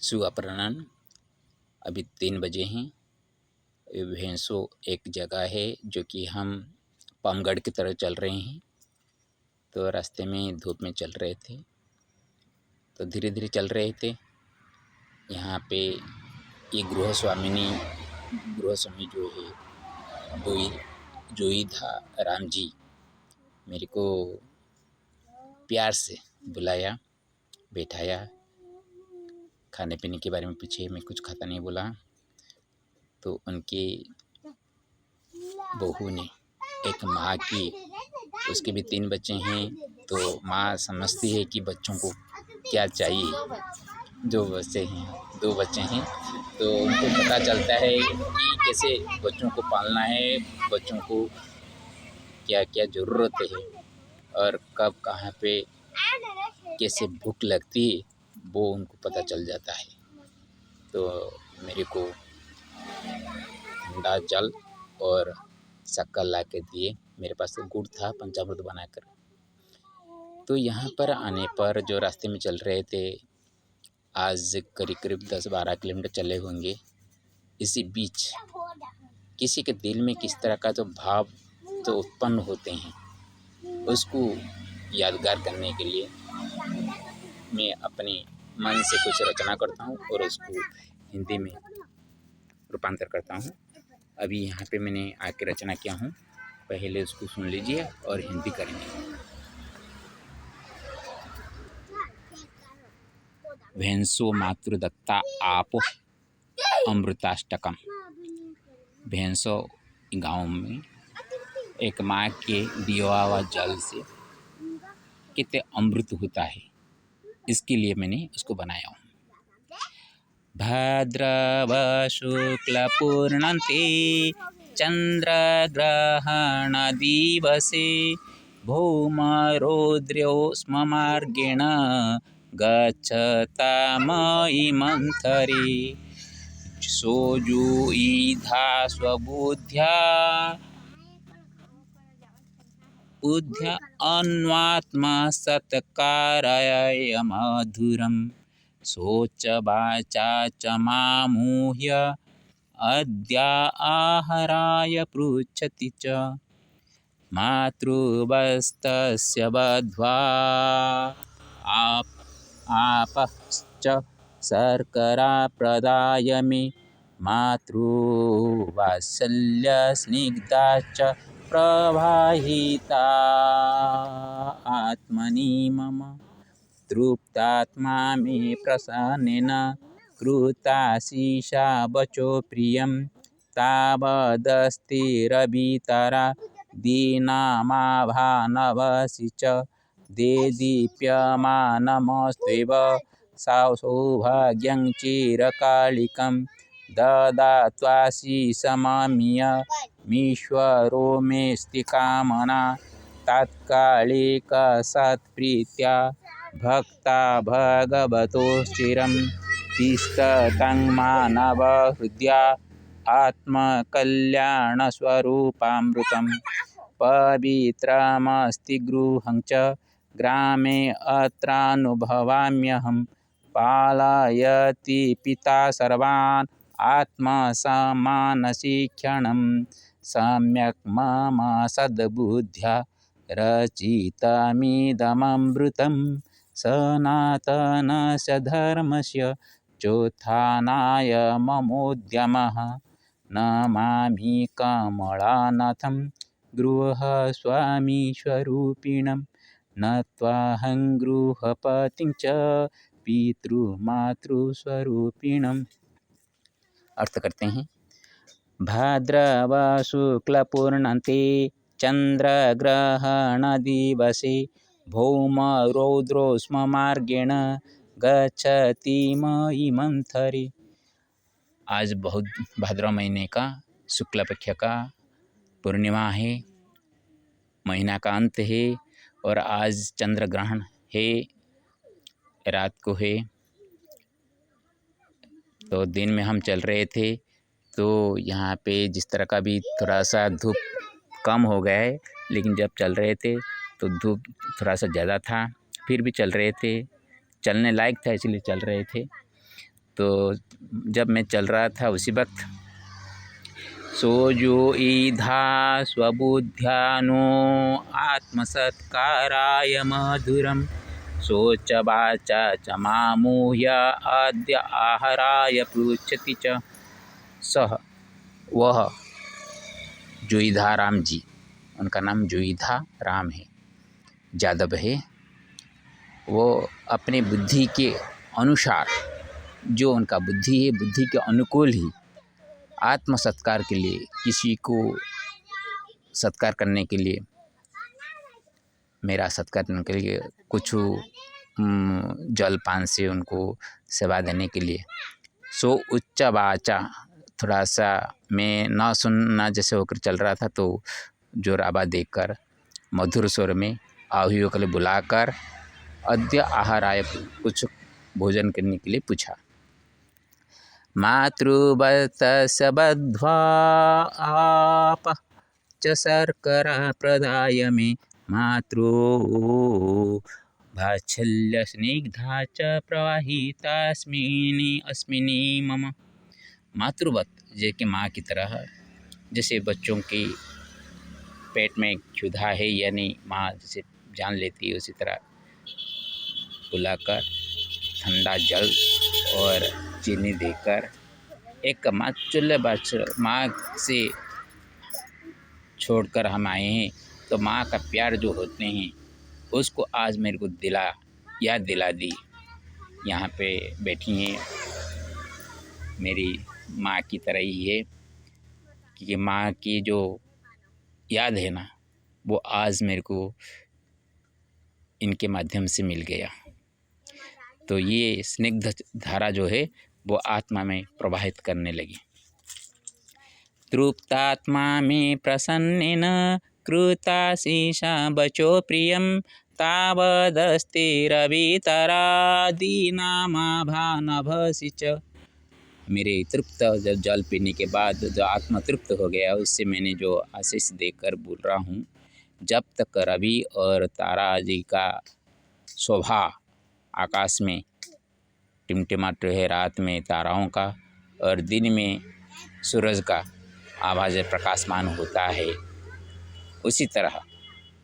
शुभ अपराह्न। अभी 3 बजे हैं। भैंसो एक जगह है जो कि हम पामगढ़ की तरफ चल रहे हैं। तो रास्ते में धूप में चल रहे थे, तो धीरे धीरे चल रहे थे। यहाँ पे ये गृहस्वामी जो है जोईधा राम जी मेरे को प्यार से बुलाया, बैठाया। खाने पीने के बारे में पूछे, मैं कुछ खाता नहीं बोला। तो उनकी बहू ने, एक माँ की, उसके भी 3 बच्चे हैं, तो माँ समझती है कि बच्चों को क्या चाहिए। 2 बच्चे हैं, तो उनको पता चलता है कि कैसे बच्चों को पालना है, बच्चों को क्या क्या ज़रूरत है और कब कहाँ पे कैसे भूख लगती है, वो उनको पता चल जाता है। तो मेरे को ठंडा जल और शक्कर ला के दिए। मेरे पास तो गुड़ था पंचामृत बनाकर। तो यहाँ पर आने पर जो रास्ते में चल रहे थे, आज करीब 10-12 किलोमीटर चले होंगे। इसी बीच किसी के दिल में किस तरह का जो भाव तो उत्पन्न होते हैं, उसको यादगार करने के लिए मैं अपने मन से कुछ रचना करता हूँ और उसको हिंदी में रूपांतर करता हूँ। अभी यहाँ पे मैंने आके रचना किया हूँ, पहले उसको सुन लीजिए और हिंदी करेंगे। भैंसो मातृदत्ता आप अमृताष्टकम। भैंसों गाँव में एक माँ के दिया हुआ जल से कितने अमृत होता है, इसके लिए मैंने उसको बनाया हूँ। भाद्रव शुक्ल पूर्णन्ते चंद्रग्रहण दिवसे भौमरौद्र्यो स्म मार्गेण गच्छतामयि मंथरे सोऽजुईधा स्वबुद्ध्या अन्वात्मा सत्कारय मधुरम् सोच वाचा च मामुह्य अद्य आहाराय पृच्छति च मातृवस्तस्य बद्ध्वा आपश्च शर्करा प्रदाय मे मातृवात्सल्यस्निग्धा च प्रवाहिता आत्मनि मम तृप्तात्मा मे प्रसन्नेन कृताशीषा वचो प्रियं तावदस्तिरवितरा दीनामाभानवसि च देदीप्यमानमस्त्वेव सौभाग्यं चिरकालिकं ददात्वाशीषममीयमीश्वरो मेऽस्ति कामना तात्कालिकसत्प्रीत्या भक्ता भगवतो चिरं तिष्ठतं मानवहृदया आत्मकल्याणस्वरूपामृतं पवित्रमस्ति गृहं च ग्रामे अत्रानुभवाम्यहं पालयति पिता सर्वान् आत्मसमानशिक्षणं सम्यक् मम सद्बुद्ध्या रचितमिदममृतं सनातनस्य धर्मस्य चोत्थानाय ममोद्यमः नमामि कमलानाथं गृहस्वामीस्वरूपिणं नत्वाहं गृहपतिं च पितृमातृस्वरूपिणम्। अर्थ करते हैं। भाद्रव शुक्ल पूर्णन्ते चंद्रग्रहण दिवसे भौमरौद्रो स्म मार्गेण गच्छति मयि मंथरे। आज बहुत भाद्रव महीने का शुक्ल पक्ष का पूर्णिमा है, महीना का अंत है और आज चंद्र ग्रहण है, रात को है। तो दिन में हम चल रहे थे, तो यहाँ पे जिस तरह का भी थोड़ा सा धूप कम हो गया है, लेकिन जब चल रहे थे तो धूप थोड़ा सा ज़्यादा था, फिर भी चल रहे थे, चलने लायक था इसलिए चल रहे थे। तो जब मैं चल रहा था उसी वक्त सो जो ईधा स्वबुद्ध्यानो आत्मसत्काराय मधुरम सोच वाचा च मामूह्य आद्य आहाराय पृच्छति च। सह वह जुईधा राम जी, उनका नाम जुईधा राम है, यादव है, वो अपने बुद्धि के अनुसार, जो उनका बुद्धि है, बुद्धि के अनुकूल ही आत्म सत्कार के लिए, किसी को सत्कार करने के लिए, मेरा सत्कार करने के लिए, कुछ जल पान से उनको सेवा देने के लिए, सो उच्च वाचा, थोड़ा सा मैं ना सुनना जैसे होकर चल रहा था, तो जोर आवाज़ देकर मधुर स्वर में आहुतियों के लिए बुलाकर अद्य आहाराय, कुछ भोजन करने के लिए पूछा। मातृवत्स्य बद्ध्वा आप च शर्करा प्रदाय मे मातृ वात्सल्य स्निग्धा च प्रवाहितास्मिन् मम। मातृवत, जैसे माँ की तरह, जैसे बच्चों के पेट में क्षुधा है या नहीं, माँ जैसे जान लेती है, उसी तरह बुलाकर ठंडा जल और चीनी देकर एक मातुल्य माँ से छोड़कर हम आए हैं, तो माँ का प्यार जो होते हैं उसको आज मेरे को याद दिला दी। यहाँ पे बैठी हैं, मेरी माँ की तरह ही है, कि माँ की जो याद है ना, वो आज मेरे को इनके माध्यम से मिल गया। तो ये स्निग्ध धारा जो है वो आत्मा में प्रवाहित करने लगी। तृप्तात्मा में प्रसन्नेन कृताशीषा बचो प्रियं तावदस्तिरवितरादीनामाभानभसि च। मेरे तृप्त जब जल पीने के बाद जो आत्मा तृप्त हो गया, उससे मैंने जो आशीष देकर बोल रहा हूँ, जब तक रवि और तारा जी का शोभा आकाश में टिमटिमाते है, रात में ताराओं का और दिन में सूरज का आवाज़ प्रकाशमान होता है, उसी तरह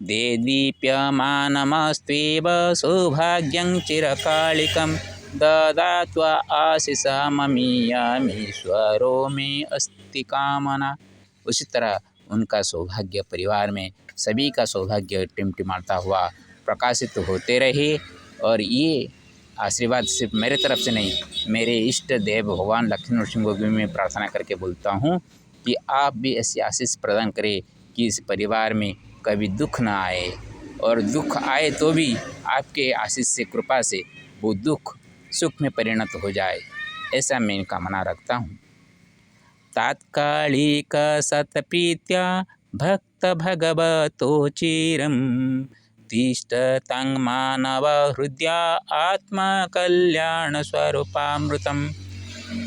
देदीप्यमानमस्त्वेव सौभाग्यं चिरकालिकं ददात्वा आशीषा ममीयमीश्वरो मे अस्ति कामना। उसी तरह उनका सौभाग्य परिवार में सभी का सौभाग्य टिमटिमाता हुआ प्रकाशित होते रहे। और ये आशीर्वाद सिर्फ मेरे तरफ से नहीं, मेरे इष्ट देव भगवान लक्ष्मी नरसिंह को भी मैं प्रार्थना करके बोलता हूँ कि आप भी ऐसी आशीष प्रदान करें कि इस परिवार में कभी दुख ना आए, और दुख आए तो भी आपके आशीष से, कृपा से वो दुख सुख में परिणत हो जाए, ऐसा मैं कामना रखता हूँ। तात्कालिक सत्प्रीत्या भक्त भगवतो चिरं तिष्ठतं मानव हृदया आत्मकल्याण स्वरूपामृतम।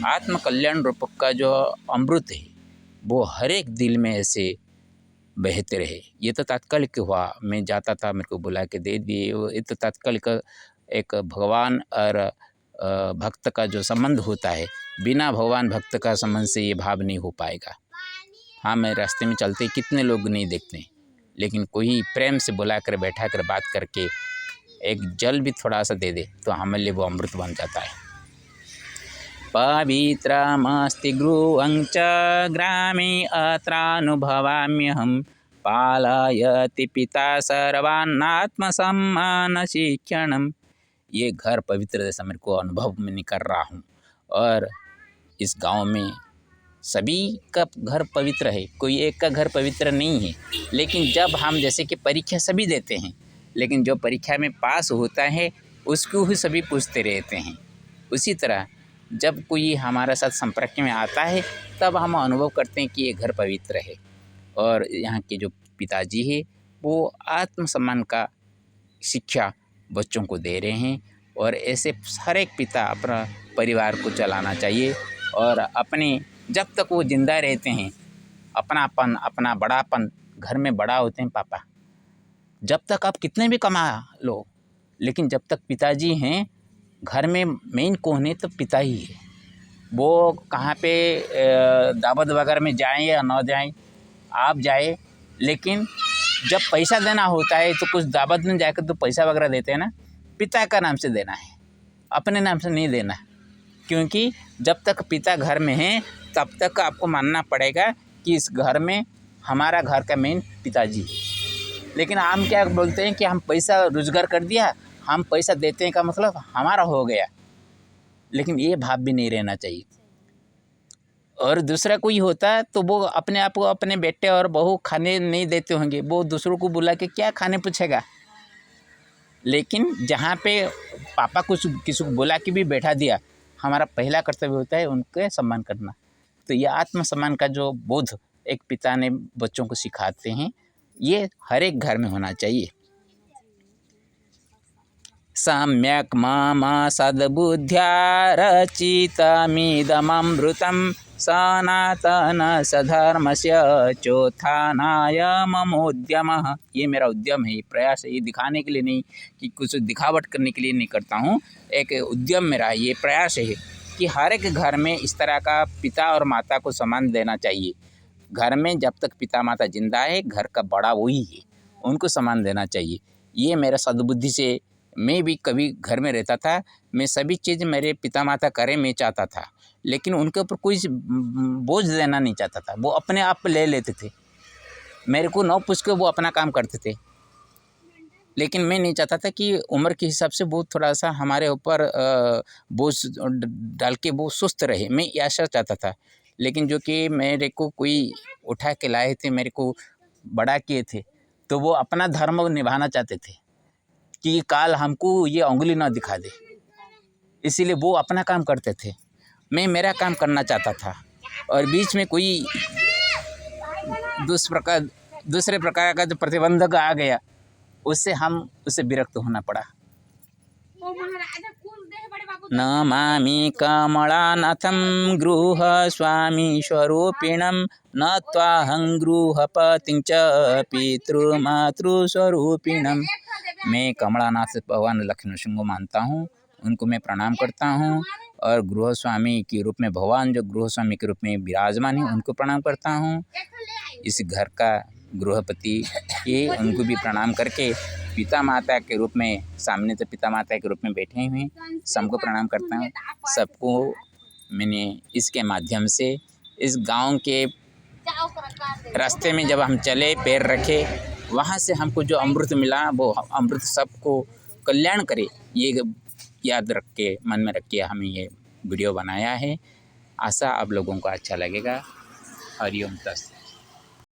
आत्मकल्याण रूप का जो अमृत है वो हर एक दिल में ऐसे बहते रहे। ये तो तात्कालिक हुआ, मैं जाता था, मेरे को बुला के दे दिए, ये तो तात्कालिक एक भगवान और भक्त का जो संबंध होता है, बिना भगवान भक्त का संबंध से ये भाव नहीं हो पाएगा। हाँ, मैं रास्ते में चलते कितने लोग नहीं देखते, लेकिन कोई प्रेम से बुला कर बैठा कर बात करके एक जल भी थोड़ा सा दे दे तो हमारे लिए वो अमृत बन जाता है। पवित्रमस्ति गृहं च ग्रामे अत्रानुभवाम्यहं पालयति पिता सर्वान्नात्मसम्मान शिक्षणम्। ये घर पवित्र जैसा मेरे को अनुभव में कर रहा हूँ, और इस गांव में सभी का घर पवित्र है, कोई एक का घर पवित्र नहीं है। लेकिन जब हम जैसे कि परीक्षा सभी देते हैं, लेकिन जो परीक्षा में पास होता है उसको ही सभी पूछते रहते हैं। उसी तरह जब कोई हमारे साथ संपर्क में आता है तब हम अनुभव करते हैं कि ये घर पवित्र है। और यहाँ के जो पिताजी है वो आत्मसम्मान का शिक्षा बच्चों को दे रहे हैं, और ऐसे हर एक पिता अपना परिवार को चलाना चाहिए। और अपने जब तक वो जिंदा रहते हैं, अपनापन, अपना बड़ापन, घर में बड़ा होते हैं पापा, जब तक आप कितने भी कमा लो, लेकिन जब तक पिताजी हैं घर में मेन कौन है तो पिता ही है। वो कहाँ पे दावत वगैरह में जाएं या ना जाएं, आप जाए, लेकिन जब पैसा देना होता है तो कुछ दावत में जाकर तो पैसा वगैरह देते हैं ना, पिता का नाम से देना है, अपने नाम से नहीं देना। क्योंकि जब तक पिता घर में है तब तक आपको मानना पड़ेगा कि इस घर में हमारा घर का मेन पिताजी। लेकिन हम क्या बोलते हैं कि हम पैसा रोजगार कर दिया, हम पैसा देते हैं का मतलब हमारा हो गया, लेकिन ये भाव भी नहीं रहना चाहिए। और दूसरा कोई होता तो वो अपने आप को अपने बेटे और बहू खाने नहीं देते होंगे, वो दूसरों को बुला के क्या खाने पूछेगा। लेकिन जहाँ पे पापा कुछ किसी को बुला के भी बैठा दिया, हमारा पहला कर्तव्य होता है उनके सम्मान करना। तो ये आत्मसम्मान का जो बोध एक पिता ने बच्चों को सिखाते हैं, ये हर एक घर में होना चाहिए। सम्यक् मम सद्बुद्ध्या रचितमिदमृतं सनातन सधर्मस्य चोत्थानाय ममोद्यमः। ये मेरा उद्यम है, ये प्रयास है, ये दिखाने के लिए नहीं कि कुछ दिखावट करने के लिए नहीं करता हूँ। एक उद्यम मेरा ये प्रयास है कि हर एक घर में इस तरह का पिता और माता को सम्मान देना चाहिए। घर में जब तक पिता माता जिंदा है, घर का बड़ा वही है, उनको सम्मान देना चाहिए। ये मेरा सद्बुद्धि से मैं भी कभी घर में रहता था, मैं सभी चीज़ मेरे पिता माता करें मैं चाहता था, लेकिन उनके ऊपर कोई बोझ देना नहीं चाहता था। वो अपने आप ले लेते थे, मेरे को न पूछ के वो अपना काम करते थे। लेकिन मैं नहीं चाहता था कि उम्र के हिसाब से वो थोड़ा सा हमारे ऊपर बोझ डाल के वो सुस्त रहे, मैं ऐसा चाहता था। लेकिन जो कि मेरे को कोई उठा के लाए थे, मेरे को बड़ा किए थे, तो वो अपना धर्म निभाना चाहते थे कि काल हमको ये उंगली ना दिखा दे, इसीलिए वो अपना काम करते थे, मैं मेरा काम करना चाहता था। और बीच में कोई दूसरे प्रकार का जो प्रतिबंधक आ गया, उससे विरक्त होना पड़ा। नमामि कमलानाथं गृहस्वामी स्वरूपिणं नत्वाहं गृहपतिं च पितृमातृस्वरूपिणं। मैं कमलानाथ भगवान लक्ष्मण सिंह को मानता हूँ, उनको मैं प्रणाम करता हूँ। और गृहस्वामी के रूप में भगवान जो गृहस्वामी के रूप में विराजमान है, उनको प्रणाम करता हूँ। इस घर का गृहपति ये उनको भी प्रणाम करके पिता माता के रूप में, सामने से पिता माता के रूप में बैठे हुए सबको प्रणाम करता हूँ। सबको मैंने इसके माध्यम से इस गांव के रास्ते में जब हम चले, पैर रखे, वहाँ से हमको जो अमृत मिला, वो अमृत सबको कल्याण करे, ये याद रख के, मन में रख के हमें ये वीडियो बनाया है। आशा आप लोगों को अच्छा लगेगा। हरिओम तस्त।